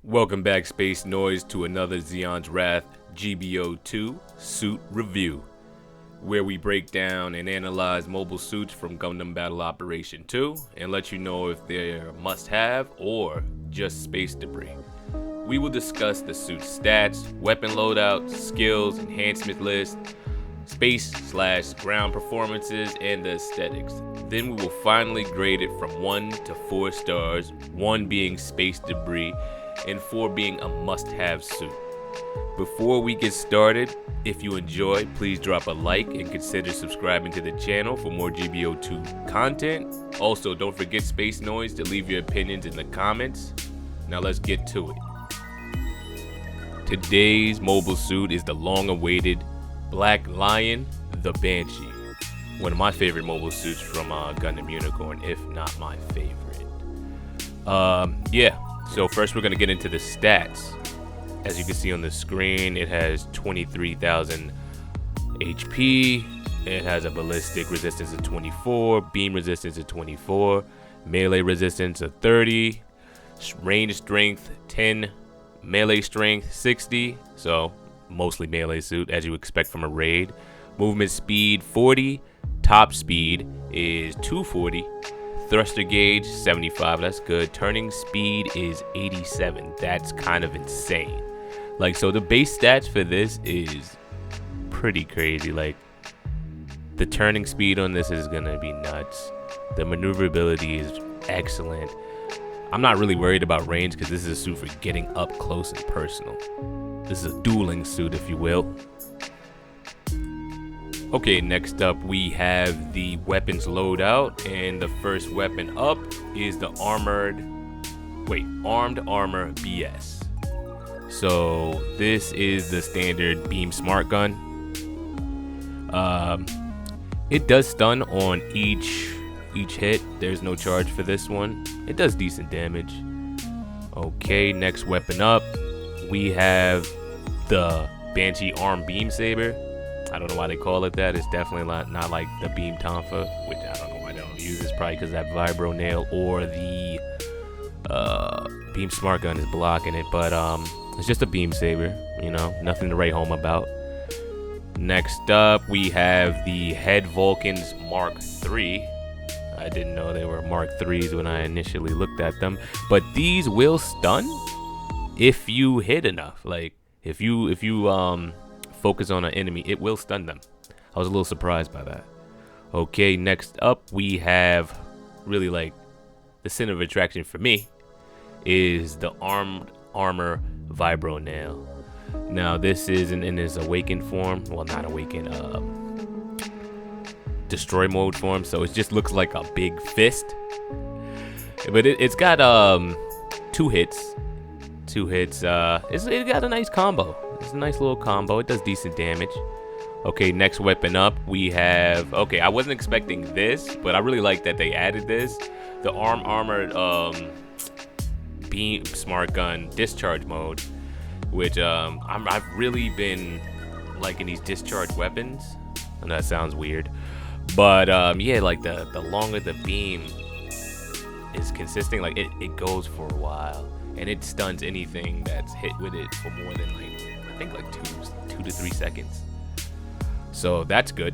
Welcome back, Space Noise, to another Zeon's Wrath GBO2 suit review, where we break down and analyze mobile suits from Gundam Battle Operation 2 and let you know if they're must-have or just space debris. We will discuss the suit's stats, weapon loadout, skills, enhancement list, space/ground performances, and the aesthetics. Then we will finally grade it from 1 to 4 stars, 1 being space debris and 4 being a must-have suit. Before we get started, if you enjoy, please drop a like and consider subscribing to the channel for more GBO2 content. Also, don't forget, Space Noise, to leave your opinions in the comments. Now let's get to it. Today's mobile suit is the long-awaited Black Lion, the Banshee. One of my favorite mobile suits from Gundam Unicorn, if not my favorite. So first we're going to get into the stats. As you can see on the screen, it has 23,000 HP. It has a ballistic resistance of 24, beam resistance of 24, melee resistance of 30, range strength 10, melee strength 60, so mostly melee suit as you expect from a raid. Movement speed 40, top speed is 240. Thruster gauge 75, that's good. Turning speed is 87. That's kind of insane. Like, so the base stats for this is pretty crazy. Like, the turning speed on this is gonna be nuts. The maneuverability is excellent. I'm not really worried about range because this is a suit for getting up close and personal. This is a dueling suit, if you will. Okay, next up we have the weapons loadout, and the first weapon up is the armed armor BS. So this is the standard beam smart gun. It does stun on each hit. There's no charge for this one. It does decent damage. Okay, next weapon up, we have the Banshee arm beam saber. I don't know why they call it that. It's definitely not like the beam tonfa, which I don't know why they don't use. It's probably because that vibro nail or the beam smart gun is blocking it. But it's just a beam saber, you know, nothing to write home about. Next up, we have the Head Vulcans Mark III. I didn't know they were Mark IIIs when I initially looked at them, but these will stun if you hit enough. Like if you focus on an enemy, it will stun them. I was a little surprised by that. Okay, next up we have really like the center of attraction for me is the armed armor vibro nail. Now this is in his awakened form. Well, not awakened, destroy mode form. So it just looks like a big fist. But it's got 2 hits. It got a nice combo. It's a nice little combo. It does decent damage. Okay, next weapon up we have, okay, I wasn't expecting this, but I really like that they added this. The armored beam smart gun discharge mode, which I've really been liking these discharge weapons. I know that sounds weird, but yeah, like the longer the beam is consistent, like it goes for a while, and it stuns anything that's hit with it for more than I think 2 to 3 seconds. So that's good.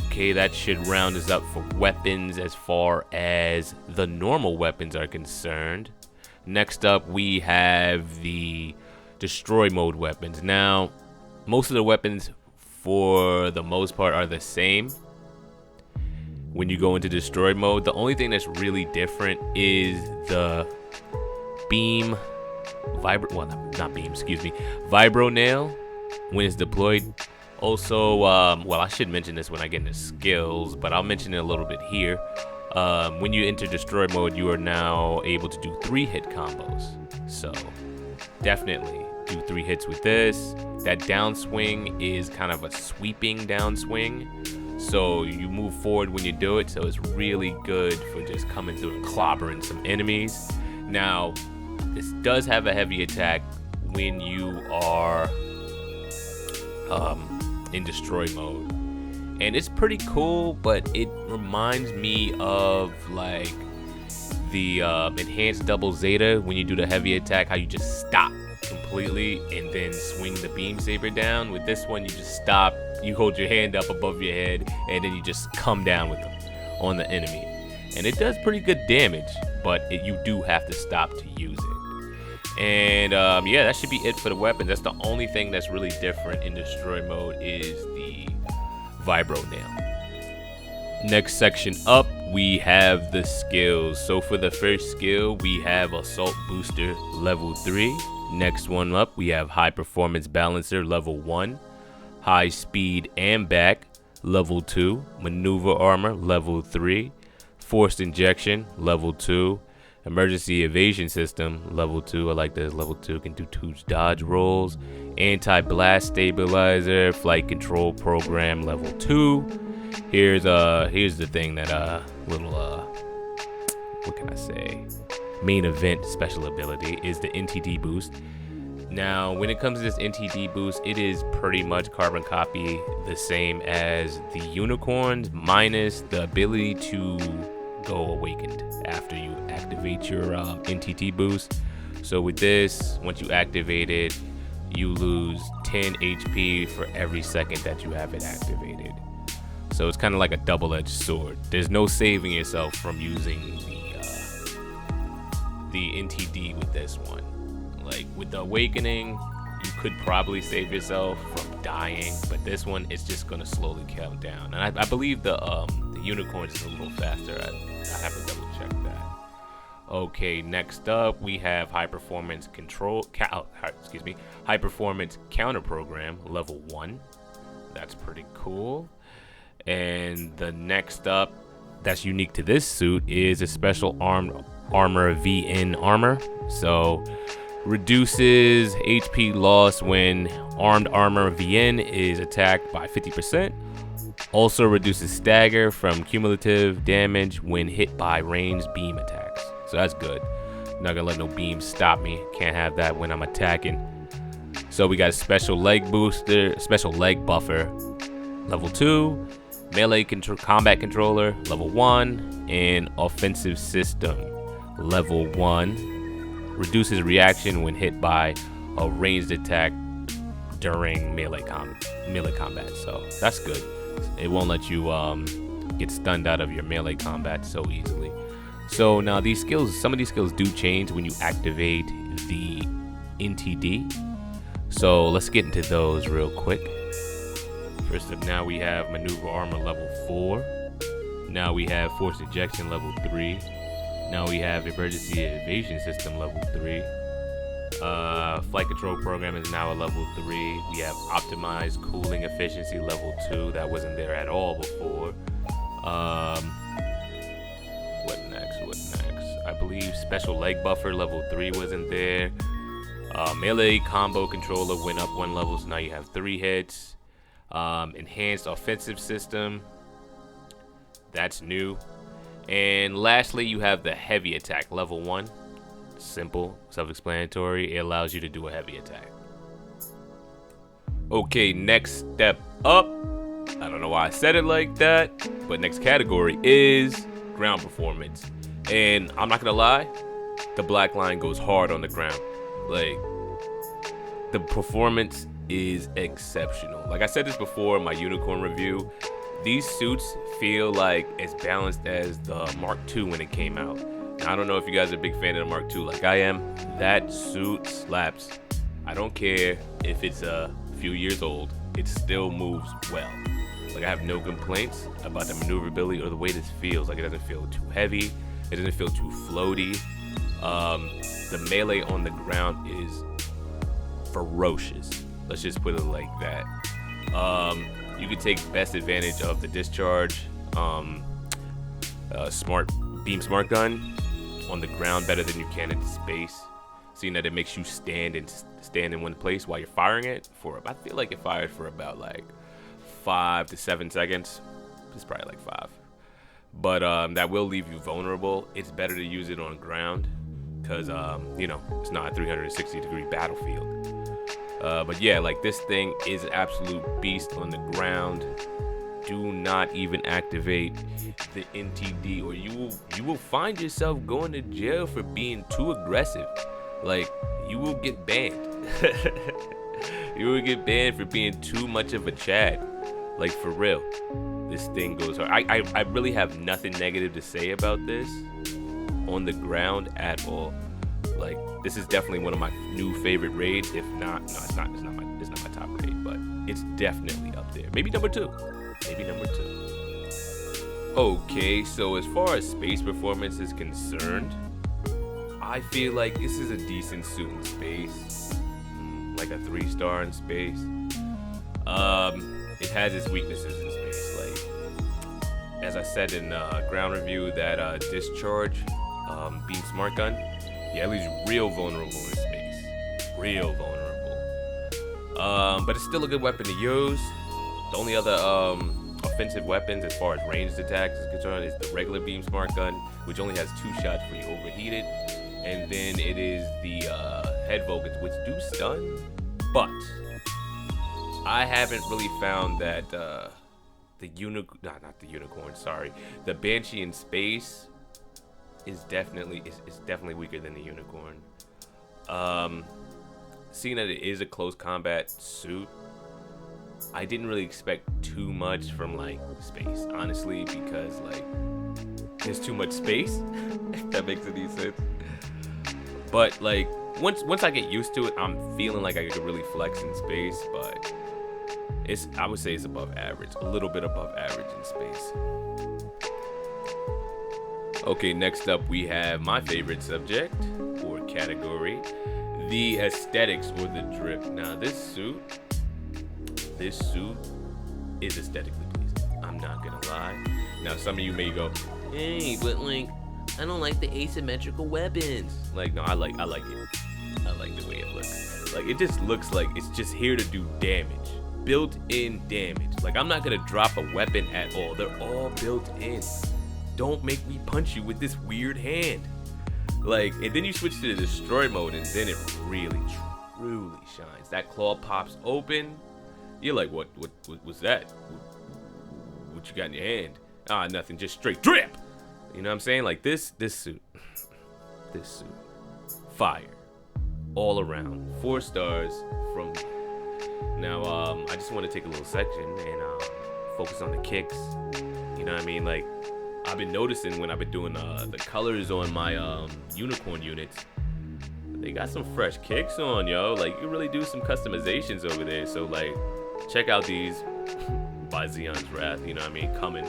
Okay, that should round us up for weapons as far as the normal weapons are concerned. Next up we have the destroy mode weapons. Now most of the weapons for the most part are the same when you go into destroy mode. The only thing that's really different is the beam vibro nail when it's deployed. Also, well, I should mention this when I get into skills, but I'll mention it a little bit here. When you enter destroy mode, you are now able to do 3-hit combos. So definitely do 3 hits with this. That downswing is kind of a sweeping downswing, so you move forward when you do it. So it's really good for just coming through and clobbering some enemies. Now this does have a heavy attack when you are in destroy mode, and it's pretty cool, but it reminds me of like the enhanced double zeta, when you do the heavy attack, how you just stop completely and then swing the beam saber down. With this one, you just stop, you hold your hand up above your head, and then you just come down with them on the enemy. And it does pretty good damage, but you do have to stop to use it. And yeah, that should be it for the weapons. That's the only thing that's really different in destroy mode is the vibro nail. Next section up, we have the skills. So for the first skill, we have assault booster level 3. Next one up, we have high performance balancer level 1, high speed and back level 2, maneuver armor level 3, forced injection level 2, emergency evasion system level 2. I like this. Level 2 can do 2 dodge rolls, anti-blast stabilizer, flight control program level 2. Here's the thing that what can I say, main event special ability is the NTD boost. Now when it comes to this NTD boost, it is pretty much carbon copy the same as the unicorns, minus the ability to go awakened after you activate your NTT boost. So with this, once you activate it, you lose 10 HP for every second that you have it activated. So it's kind of like a double-edged sword. There's no saving yourself from using the NTD with this one. Like with the awakening, you could probably save yourself from dying, but this one is just gonna slowly count down. And I believe the unicorns is a little faster. I have to double check that. Okay, next up we have high performance high performance counter program level 1. That's pretty cool. And the next up that's unique to this suit is a special armor VN armor. So reduces HP loss when armed armor VN is attacked by 50%. Also reduces stagger from cumulative damage when hit by ranged beam attacks. So that's good. Not gonna let no beams stop me. Can't have that when I'm attacking. So we got a special leg booster, special leg buffer level 2, melee combat controller level 1, and offensive system level 1. Reduces reaction when hit by a ranged attack during melee combat. So that's good. It won't let you get stunned out of your melee combat so easily. So now these skills, some of these skills do change when you activate the NTD. So let's get into those real quick. First up, now we have maneuver armor level 4. Now we have force ejection level 3. Now we have emergency evasion system level 3. Flight control program is now a level 3. We have optimized cooling efficiency level 2. That wasn't there at all before. What next? I believe special leg buffer level 3 wasn't there. Melee combo controller went up 1 level, so now you have 3 hits. Enhanced offensive system, that's new. And lastly, you have the heavy attack level 1. Simple, self-explanatory. It allows you to do a heavy attack. Okay, next step up. I don't know why I said it like that, but next category is ground performance. And I'm not gonna lie, the black line goes hard on the ground. Like, the performance is exceptional. Like I said this before in my unicorn review, these suits feel like as balanced as the Mark II when it came out. Now, I don't know if you guys are a big fan of the Mark II like I am. That suit slaps. I don't care if it's a few years old, it still moves well. Like, I have no complaints about the maneuverability or the way this feels. Like, it doesn't feel too heavy, it doesn't feel too floaty. The melee on the ground is ferocious. Let's just put it like that. You can take best advantage of the discharge smart gun on the ground better than you can in space, seeing that it makes you stand in one place while you're firing it for, I feel like it fired for about like 5 to 7 seconds. It's probably like 5, but that will leave you vulnerable. It's better to use it on ground because you know, it's not a 360-degree battlefield. But yeah, like, this thing is an absolute beast on the ground. do not even activate the NTD, or you will find yourself going to jail for being too aggressive. Like, you will get banned. You will get banned for being too much of a Chad. Like, for real. This thing goes hard. I really have nothing negative to say about this on the ground at all. Like, this is definitely one of my new favorite raids. If not, no, it's not my top raid, but it's definitely up there. Maybe number 2. Okay, so as far as space performance is concerned, I feel like this is a decent suit in space, like a 3-star in space. It has its weaknesses in space, like as I said in ground review, that discharge beam smart gun, yeah, it leaves you real vulnerable in space, real vulnerable. But it's still a good weapon to use. The only other offensive weapons as far as ranged attacks is concerned is the regular beam smart gun, which only has 2 shots for you overheated, and then it is the head Vulcans, which do stun, but I haven't really found that the Banshee in space is definitely weaker than the unicorn. Seeing that it is a close combat suit, I didn't really expect too much from like space, honestly, because like there's too much space. If that makes any sense. But like once I get used to it, I'm feeling like I could really flex in space, but I would say it's above average, a little bit above average in space. Okay, next up we have my favorite subject or category, the aesthetics or the drip. Now this suit is aesthetically pleasing. I'm not gonna lie. Now some of you may go, hey, but like, I don't like the asymmetrical weapons. Like, no, I like it. I like the way it looks. Like, it just looks like it's just here to do damage. Built-in damage. Like, I'm not gonna drop a weapon at all. They're all built in. Don't make me punch you with this weird hand. Like, and then you switch to the destroy mode, and then it really, truly shines. That claw pops open. You're like, what was that? What you got in your hand? Ah, nothing, just straight drip. You know what I'm saying? Like this suit, fire, all around, 4 stars from me. Now, I just want to take a little section and focus on the kicks. You know what I mean? Like, I've been noticing when I've been doing the colors on my unicorn units, they got some fresh kicks on, yo. Like, you can really do some customizations over there. So, like, check out these by Zeon's Wrath. You know what I mean? Coming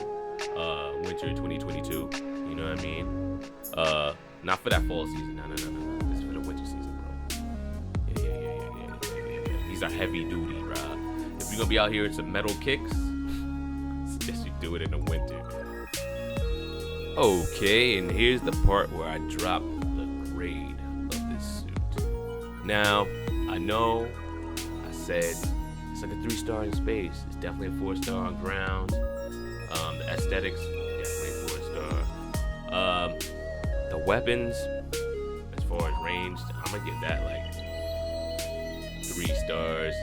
winter 2022. You know what I mean? Not for that fall season. No. This is for the winter season, bro. Yeah. These are heavy duty, bro. If you're gonna be out here with some metal kicks, suggest you do it in the winter. Okay, and here's the part where I drop the grade of this suit. Now, I know I said it's like a 3-star in space. It's definitely a 4-star on ground. The aesthetics, definitely 4-star. The weapons, as far as ranged, I'm gonna give that like 3 stars.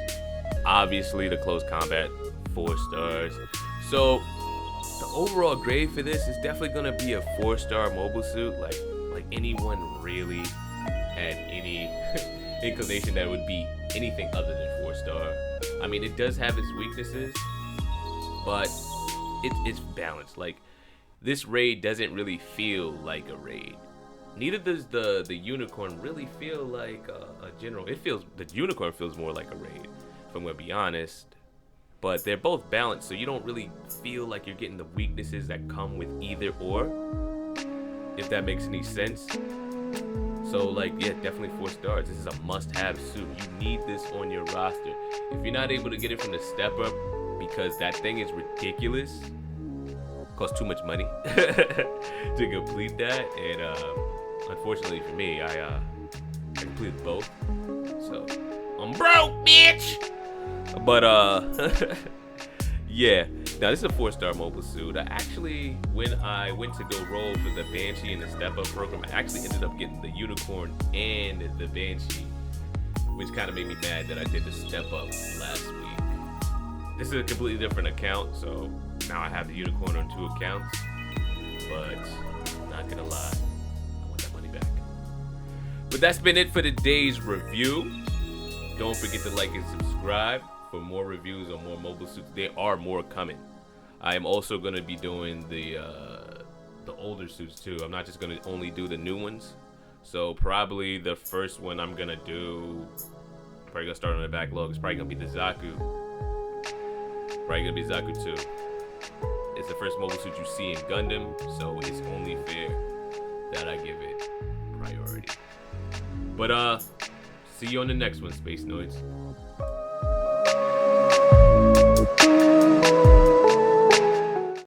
Obviously, the close combat, 4 stars. So the overall grade for this is definitely gonna be a 4-star mobile suit. Like anyone really had any inclination that it would be anything other than 4-star. I mean, it does have its weaknesses, but it's balanced. Like, this raid doesn't really feel like a raid. Neither does the unicorn really feel like a general. The unicorn feels more like a raid, if I'm gonna be honest. But they're both balanced, so you don't really feel like you're getting the weaknesses that come with either or, if that makes any sense. So, like, yeah, definitely 4 stars. This is a must-have suit. You need this on your roster. If you're not able to get it from the step up, because that thing is ridiculous, costs too much money to complete that, and unfortunately for me, I completed both, so I'm broke, bitch. But yeah. Now, this is a 4-star mobile suit. I actually, when I went to go roll for the Banshee and the Step Up program, I actually ended up getting the Unicorn and the Banshee, which kind of made me mad that I did the Step Up last week. This is a completely different account, so Now I have the unicorn on 2 accounts, but not gonna lie, I want that money back. But that's been it for today's review. Don't forget to like and subscribe for more reviews on more mobile suits. There are more coming. I am also gonna be doing the older suits too. I'm not just gonna only do the new ones. So probably the first one I'm gonna do, probably gonna start on the backlog, is probably gonna be the Zaku. Probably gonna be Zaku 2. It's the first mobile suit you see in Gundam, so it's only fair that I give it priority. But see you on the next one, Space Noids.